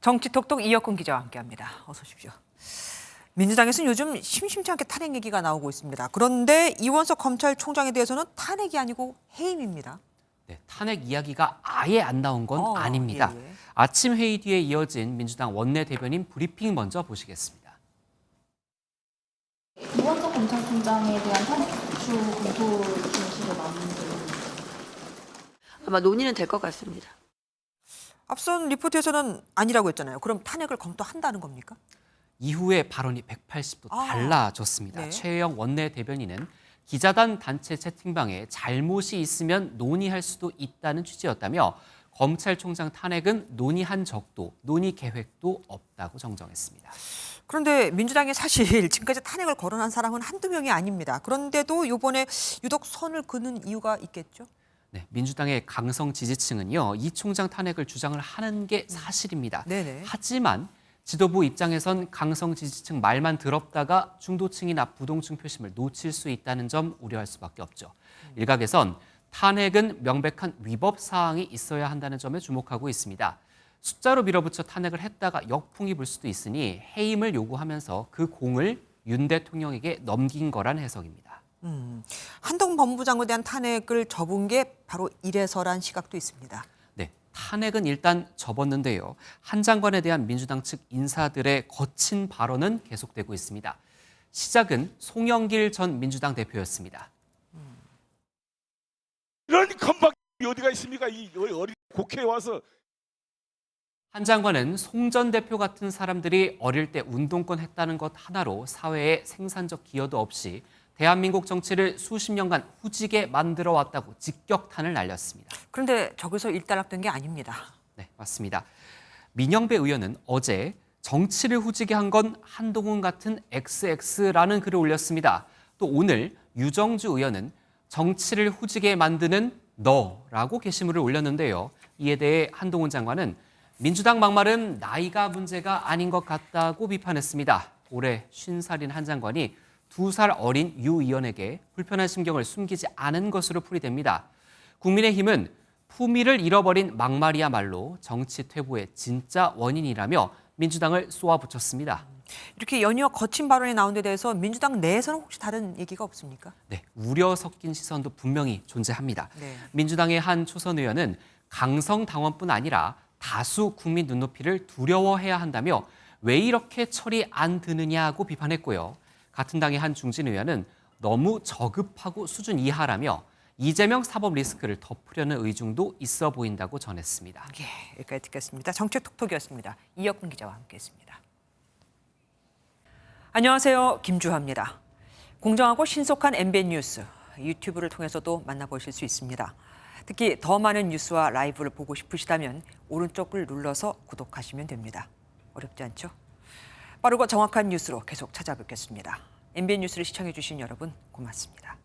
정치톡톡 이혁근 기자와 함께합니다. 어서 오십시오. 민주당에서는 요즘 심심치 않게 탄핵 얘기가 나오고 있습니다. 그런데 이원석 검찰총장에 대해서는 탄핵이 아니고 해임입니다. 네, 탄핵 이야기가 아예 안 나온 건 아닙니다. 예. 아침 회의 뒤에 이어진 민주당 원내대변인 브리핑 먼저 보시겠습니다. 이원석 검찰총장에 대한 탄핵 소추 검토 진실을 맞는지 아마 논의는 될 것 같습니다. 앞선 리포트에서는 아니라고 했잖아요. 그럼 탄핵을 검토한다는 겁니까? 이후에 발언이 180도 달라졌습니다. 네. 최혜영 원내대변인은 기자단 단체 채팅방에 잘못이 있으면 논의할 수도 있다는 취지였다며 검찰총장 탄핵은 논의한 적도 논의 계획도 없다고 정정했습니다. 그런데 민주당이 사실 지금까지 탄핵을 거론한 사람은 한두 명이 아닙니다. 그런데도 이번에 유독 선을 그는 이유가 있겠죠? 네, 민주당의 강성 지지층은요, 이 총장 탄핵을 주장을 하는 게 사실입니다. 네네. 하지만 지도부 입장에선 강성 지지층 말만 들었다가 중도층이나 부동층 표심을 놓칠 수 있다는 점 우려할 수밖에 없죠. 일각에선 탄핵은 명백한 위법 사항이 있어야 한다는 점에 주목하고 있습니다. 숫자로 밀어붙여 탄핵을 했다가 역풍이 불 수도 있으니 해임을 요구하면서 그 공을 윤 대통령에게 넘긴 거란 해석입니다. 한동훈 법무부 장관에 대한 탄핵을 접은 게 바로 이래서란 시각도 있습니다. 네, 탄핵은 일단 접었는데요. 한 장관에 대한 민주당 측 인사들의 거친 발언은 계속되고 있습니다. 시작은 송영길 전 민주당 대표였습니다. 이런 건방이 어디가 있습니까? 이 어린 국회에 와서. 한 장관은 송 전 대표 같은 사람들이 어릴 때 운동권 했다는 것 하나로 사회에 생산적 기여도 없이 대한민국 정치를 수십 년간 후지게 만들어 왔다고 직격탄을 날렸습니다. 그런데 저기서 일단락된 게 아닙니다. 네, 맞습니다. 민영배 의원은 어제 정치를 후지게 한 건 한동훈 같은 XX라는 글을 올렸습니다. 또 오늘 유정주 의원은 정치를 후지게 만드는 너라고 게시물을 올렸는데요. 이에 대해 한동훈 장관은 민주당 막말은 나이가 문제가 아닌 것 같다고 비판했습니다. 올해 50살인 한 장관이 2살 어린 유 의원에게 불편한 심경을 숨기지 않은 것으로 풀이됩니다. 국민의힘은 품위를 잃어버린 막말이야말로 정치 퇴보의 진짜 원인이라며 민주당을 쏘아붙였습니다. 이렇게 연이어 거친 발언이 나온 데 대해서 민주당 내에서는 혹시 다른 얘기가 없습니까? 네, 우려 섞인 시선도 분명히 존재합니다. 네. 민주당의 한 초선 의원은 강성 당원뿐 아니라 다수 국민 눈높이를 두려워해야 한다며 왜 이렇게 철이 안 드느냐고 비판했고요. 같은 당의 한 중진 의원은 너무 저급하고 수준 이하라며 이재명 사법 리스크를 덮으려는 의중도 있어 보인다고 전했습니다. 예, 여기까지 듣겠습니다. 정책톡톡이었습니다. 이혁근 기자와 함께했습니다. 안녕하세요, 김주하입니다. 공정하고 신속한 MBN 뉴스, 유튜브를 통해서도 만나보실 수 있습니다. 특히 더 많은 뉴스와 라이브를 보고 싶으시다면 오른쪽을 눌러서 구독하시면 됩니다. 어렵지 않죠? 빠르고 정확한 뉴스로 계속 찾아뵙겠습니다. MBN 뉴스를 시청해 주신 여러분 고맙습니다.